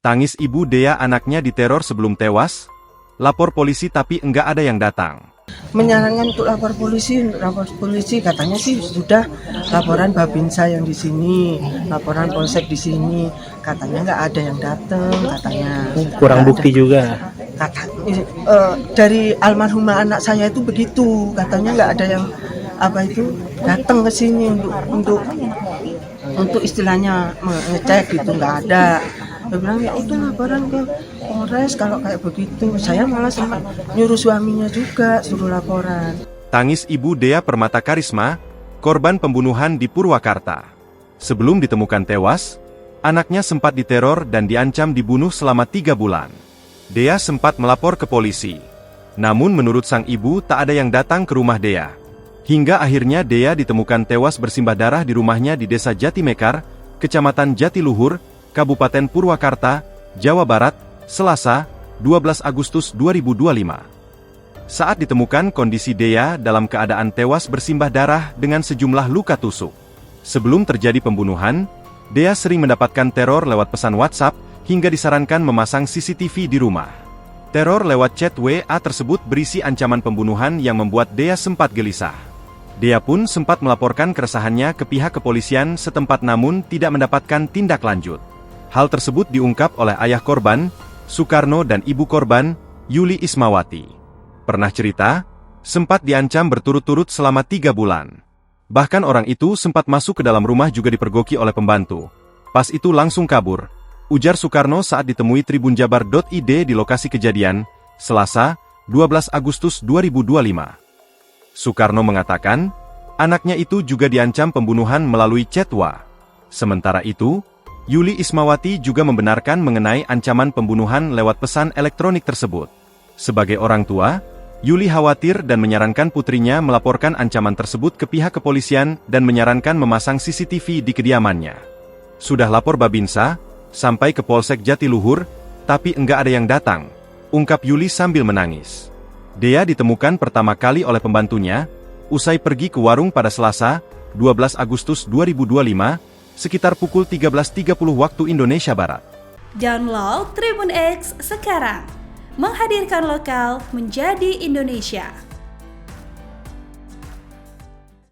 Tangis ibu Dea anaknya diteror sebelum tewas. Lapor polisi tapi enggak ada yang datang. Menyarankan untuk lapor polisi katanya sih sudah laporan Babinsa yang di sini, laporan polsek di sini, katanya nggak ada yang datang, katanya kurang bukti juga. Dari almarhumah anak saya itu begitu, katanya nggak ada yang datang ke sini untuk istilahnya mengecek gitu, nggak ada. Dia bilang ya itu laporan ke Polres kalau kayak begitu. Saya malah sempat nyuruh suaminya juga suruh laporan. Tangis ibu Dea Permata Karisma, korban pembunuhan di Purwakarta. Sebelum ditemukan tewas, anaknya sempat diteror dan diancam dibunuh selama 3 bulan. Dea sempat melapor ke polisi. Namun menurut sang ibu tak ada yang datang ke rumah Dea. Hingga akhirnya Dea ditemukan tewas bersimbah darah di rumahnya di Desa Jatimekar, Kecamatan Jatiluhur, Kabupaten Purwakarta, Jawa Barat, Selasa, 12 Agustus 2025. Saat ditemukan kondisi Dea dalam keadaan tewas bersimbah darah dengan sejumlah luka tusuk. Sebelum terjadi pembunuhan, Dea sering mendapatkan teror lewat pesan WhatsApp hingga disarankan memasang CCTV di rumah. Teror lewat chat WA tersebut berisi ancaman pembunuhan yang membuat Dea sempat gelisah. Dea pun sempat melaporkan keresahannya ke pihak kepolisian setempat namun tidak mendapatkan tindak lanjut. Hal tersebut diungkap oleh ayah korban, Sukarno dan ibu korban, Yuli Ismawati. Pernah cerita, sempat diancam berturut-turut selama 3 bulan. Bahkan orang itu sempat masuk ke dalam rumah juga dipergoki oleh pembantu. Pas itu langsung kabur, ujar Sukarno saat ditemui tribunjabar.id di lokasi kejadian, Selasa, 12 Agustus 2025. Sukarno mengatakan, anaknya itu juga diancam pembunuhan melalui chat WA. Sementara itu, Yuli Ismawati juga membenarkan mengenai ancaman pembunuhan lewat pesan elektronik tersebut. Sebagai orang tua, Yuli khawatir dan menyarankan putrinya melaporkan ancaman tersebut ke pihak kepolisian dan menyarankan memasang CCTV di kediamannya. Sudah lapor Babinsa, sampai ke Polsek Jatiluhur, tapi enggak ada yang datang, ungkap Yuli sambil menangis. Dea ditemukan pertama kali oleh pembantunya, usai pergi ke warung pada Selasa, 12 Agustus 2025, sekitar pukul 13.30 waktu Indonesia Barat. Download Tribun X sekarang, menghadirkan lokal menjadi Indonesia.